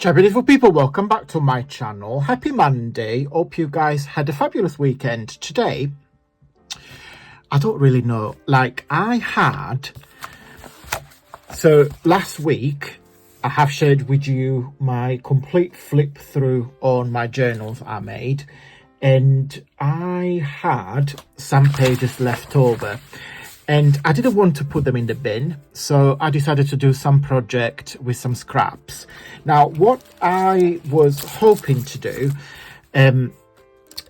Ciao beautiful people, welcome back to my channel. Happy Monday. Hope you guys had a fabulous weekend. Today, I don't really know, so last week I have shared with you my complete flip through on my journals I made, and I had some pages left over. And I didn't want to put them in the bin, so I decided to do some project with some scraps. Now, what I was hoping to do, and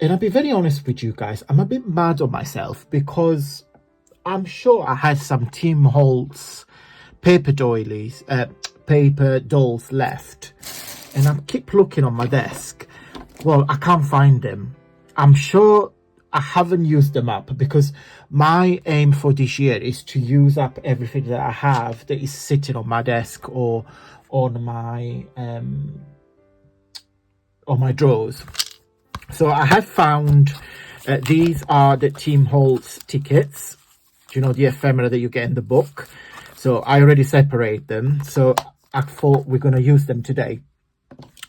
I'll be very honest with you guys, I'm a bit mad on myself because I'm sure I had some Tim Holtz paper dolls left, and I keep looking on my desk. Well, I can't find them. I'm sure I haven't used them up because my aim for this year is to use up everything that I have that is sitting on my desk or on my drawers. So I have found these are the Tim Holtz tickets. Do you know the ephemera that you get in the book? So I already separate them. So I thought we're going to use them today,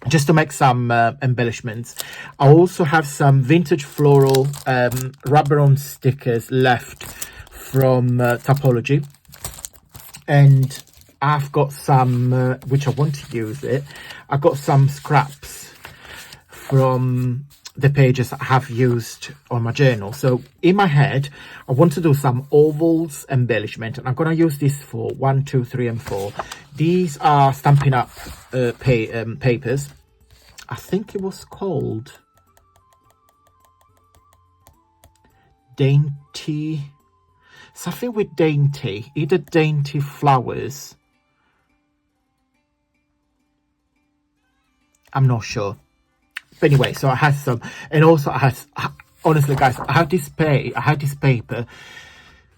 just to make some embellishments. I also have some vintage floral rubber on stickers left from Topology, and I've got some which I want to use it. I've got some scraps from the pages I have used on my journal. So in my head I want to do some ovals embellishment, and I'm going to use this for 1, 2, 3 and 4. These are Stampin' Up papers. I think it was called Dainty, something with dainty, either Dainty Flowers, I'm not sure. But anyway, so I had some, and also I had, honestly guys, I had this paper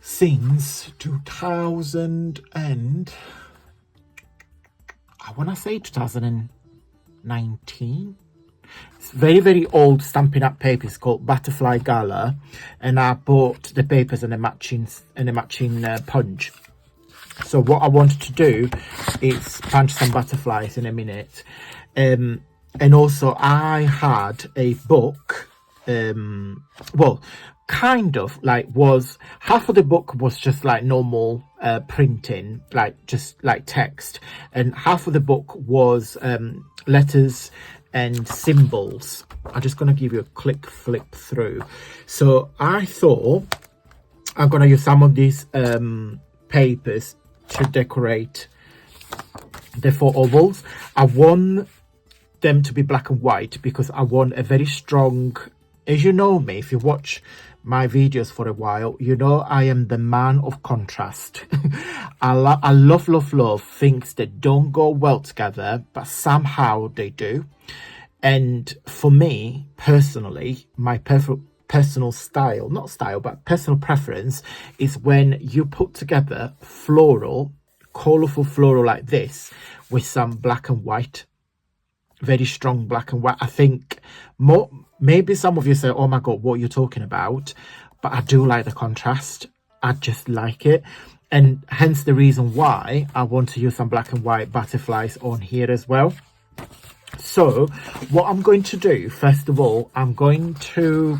since 2000 and I want to say 2019. It's very old Stampin' Up paper. It's called Butterfly Gala, and I bought the papers and a matching punch. So what I wanted to do is punch some butterflies in a minute. And also I had a book, well, kind of like, was half of the book was just like normal printing, like just like text, and half of the book was letters and symbols. I'm just going to give you a quick flip through. So I thought I'm going to use some of these papers to decorate the 4 ovals. I want them to be black and white because I want a very strong, as you know me, if you watch my videos for a while, you know I am the man of contrast. I love things that don't go well together, but somehow they do. And for me personally, my personal style, not style, but personal preference is when you put together floral, colorful floral like this with some black and white, very strong black and white. I think more, maybe some of you say, oh my god, what are you talking about? But I do like the contrast. I just like it, and hence the reason why I want to use some black and white butterflies on here as well. So what I'm going to do, first of all, I'm going to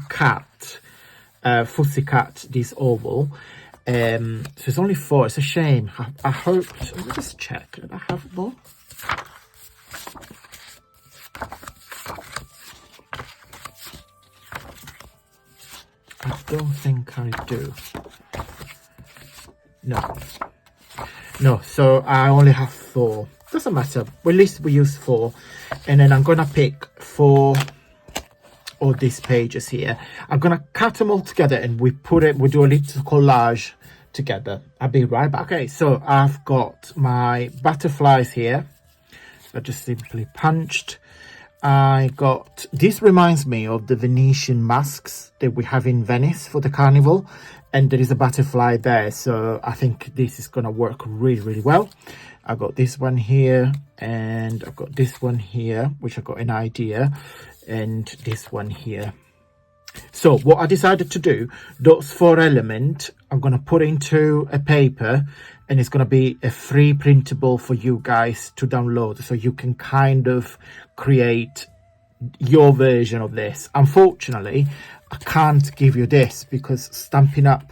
fussy cut this oval. So it's only 4. It's a shame. I hope, let me just check, did I have more? I don't think I do. No, so I only have 4. Doesn't matter, at least we use 4. And then I'm gonna pick 4 of these pages here. I'm gonna cut them all together and we do a little collage together. I'll be right back. Okay, so I've got my butterflies here. So I just simply punched. I got, this reminds me of the Venetian masks that we have in Venice for the carnival, and there is a butterfly there, so I think this is gonna work really well. I got this one here, and I've got this one here, which I got an idea, and this one here. So what I decided to do, those 4 elements, I'm going to put into a paper, and it's going to be a free printable for you guys to download, so you can kind of create your version of this. Unfortunately, I can't give you this because Stampin' Up!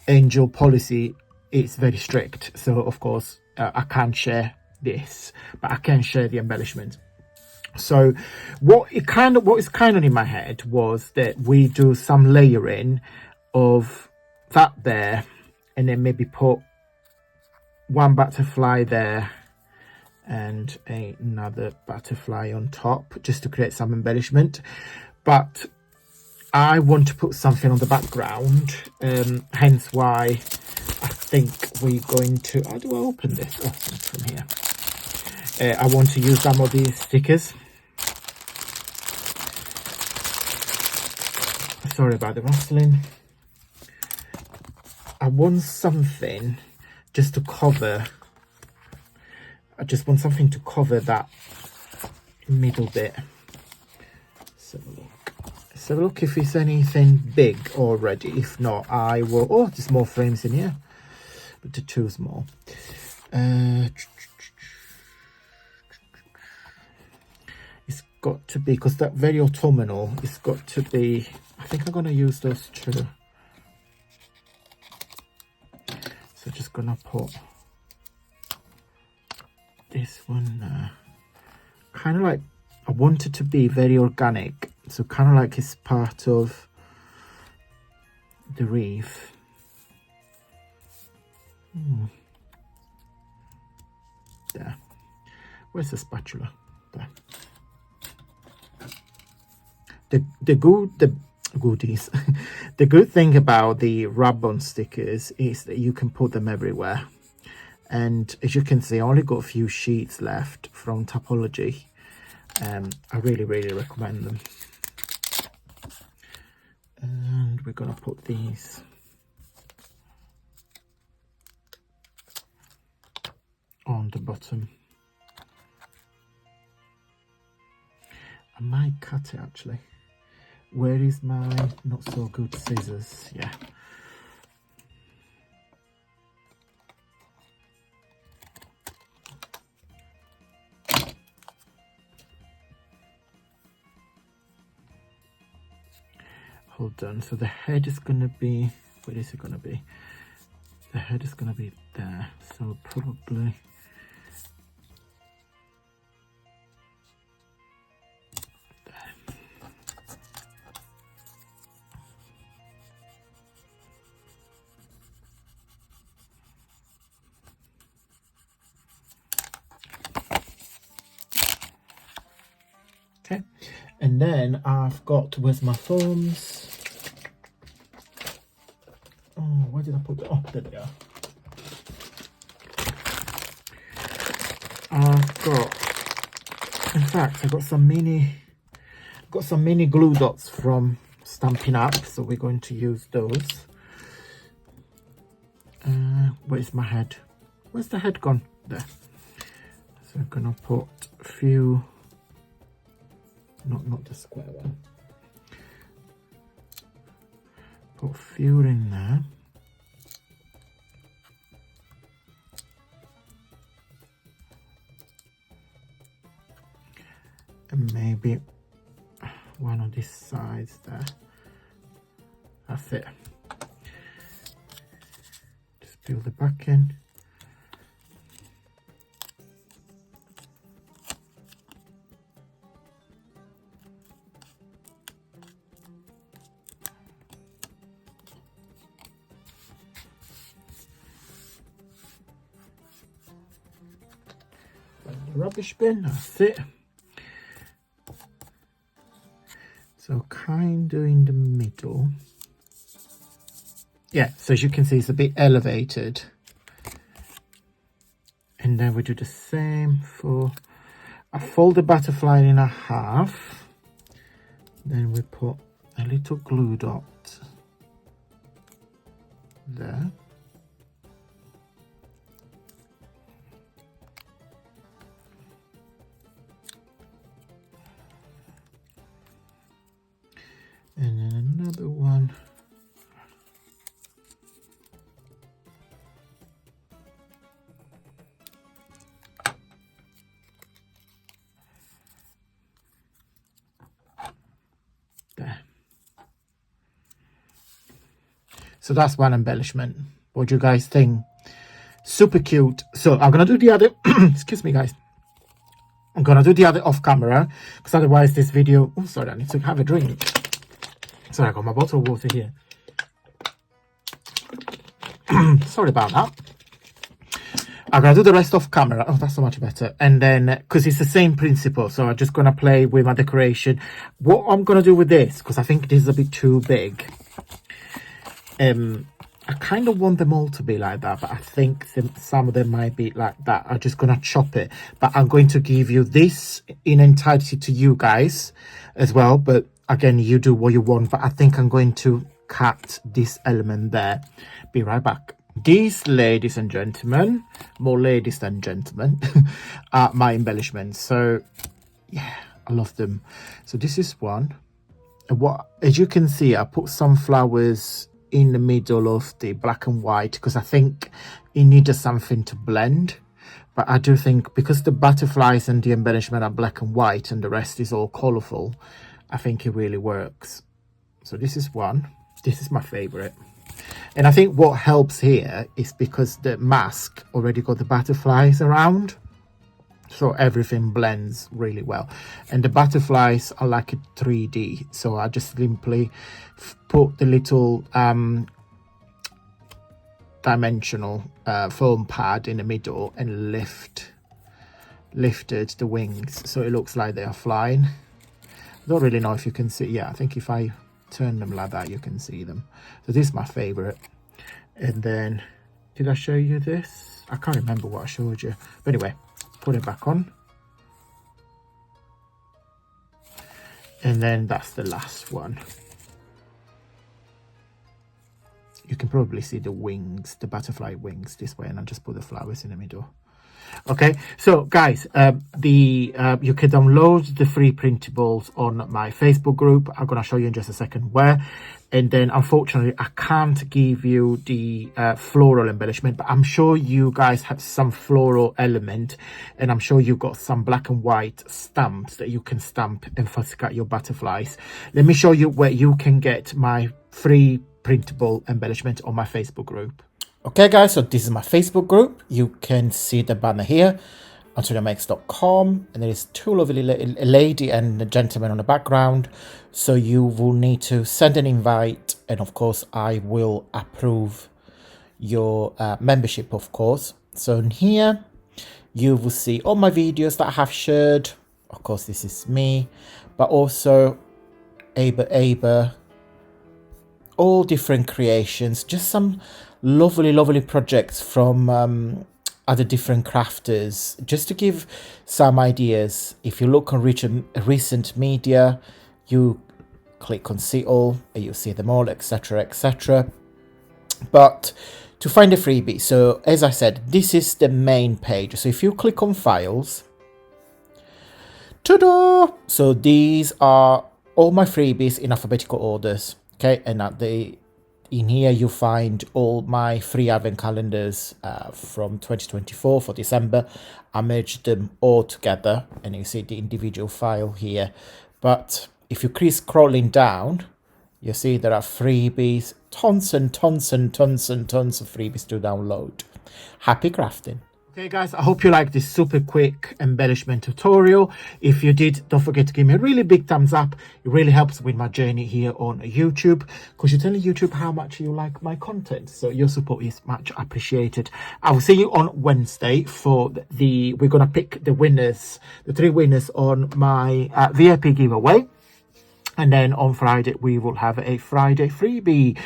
Angel policy is very strict. So of course I can't share this, but I can share the embellishment. So what is kind of in my head was that we do some layering of that there, and then maybe put one butterfly there and another butterfly on top, just to create some embellishment. But I want to put something on the background, hence why I think we're going to, how do I open this? Oh, from here. I want to use some of these stickers. Sorry about the rustling. I want something just to cover, I just want something to cover that middle bit. Let's have a look. Let's have a look if it's anything big already. If not, I will, oh, there's more frames in here, but they're too small. It's got to be, because that very autumnal, it's got to be, I think I'm going to use those 2. So just going to put this one there. Kind of like, I want it to be very organic. So kind of like it's part of the wreath. There. Where's the spatula? There. The goodies. The good thing about the rub-on stickers is that you can put them everywhere. And as you can see, I only got a few sheets left from Topology. I really recommend them. And we're gonna put these on the bottom. I might cut it actually. Where is my not so good scissors? Yeah. Hold on, so the head is gonna be, where is it gonna be? The head is gonna be there, so probably there. Okay, and then I've got, where's my foams? Oh, where did I put them? Oh, there they are. I've got, in fact, I got some mini glue dots from Stampin' Up, so we're going to use those. Where's my head? Where's the head gone? There. So I'm gonna put a few, not the square one. Put a few in there. And maybe one on this side there. That's it. Just peel the back in. The rubbish bin, that's it. So kind of in the middle. Yeah, so as you can see, it's a bit elevated. And then we do the same for, I fold the butterfly in half. Then we put a little glue dot there. And then another one. There. So that's one embellishment. What do you guys think? Super cute. So I'm gonna do the other excuse me guys, I'm gonna do the other off camera, because otherwise this video, oh sorry, I need to have a drink. Sorry, I got my bottle of water here. Sorry about that. I'm gonna do the rest off camera. Oh, that's so much better. And then because it's the same principle, so I'm just gonna play with my decoration. What I'm gonna do with this, because I think this is a bit too big, I kind of want them all to be like that, but I think some of them might be like that. I'm just gonna chop it, but I'm going to give you this in entirety to you guys as well. But again, you do what you want, but I think I'm going to cut this element there. Be right back. These, ladies and gentlemen, more ladies than gentlemen, are my embellishments. So yeah, I love them. So this is one. And what, as you can see, I put some flowers in the middle of the black and white because I think it needed something to blend. But I do think because the butterflies and the embellishment are black and white and the rest is all colorful, I think it really works. So this is one. This is my favorite. And I think what helps here is because the mask already got the butterflies around, so everything blends really well. And the butterflies are like a 3D, so I just simply put the little dimensional foam pad in the middle and lifted the wings, so it looks like they are flying. I don't really know if you can see. Yeah, I think if I turn them like that, you can see them. So this is my favorite. And then, did I show you this? I can't remember what I showed you, but anyway, put it back on. And then that's the last one. You can probably see the wings, the butterfly wings this way, and I'll just put the flowers in the middle. Okay, so guys, you can download the free printables on my Facebook group. I'm going to show you in just a second where. And then unfortunately I can't give you the floral embellishment, but I'm sure you guys have some floral element, and I'm sure you've got some black and white stamps that you can stamp and cut your butterflies. Let me show you where you can get my free printable embellishment on my Facebook group. Okay guys, so this is my Facebook group. You can see the banner here, antoniamakes.com, and there is two lovely lady and a gentleman on the background. So you will need to send an invite, and of course I will approve your membership, of course. So in here you will see all my videos that I have shared. Of course this is me, but also Aber, all different creations, just some lovely projects from other different crafters, just to give some ideas. If you look on recent media, you click on see all and you see them all, etc. But to find a freebie, so as I said, this is the main page. So if you click on files, ta-da! So these are all my freebies in alphabetical orders. Okay, and in here you find all my free advent calendars from 2024 for December. I merged them all together, and you see the individual file here. But if you keep scrolling down, you see there are freebies, tons and tons of freebies to download. Happy crafting. Okay guys, I hope you liked this super quick embellishment tutorial. If you did, don't forget to give me a really big thumbs up. It really helps with my journey here on YouTube, because you're telling YouTube how much you like my content. So your support is much appreciated. I will see you on Wednesday for we're going to pick the winners, the 3 winners on my VIP giveaway. And then on Friday, we will have a Friday freebie.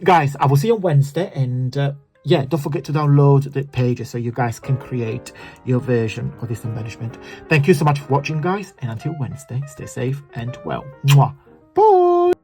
Guys, I will see you on Wednesday, and yeah, don't forget to download the pages so you guys can create your version of this embellishment. Thank you so much for watching, guys, and until Wednesday, stay safe and well. Mwah. Bye.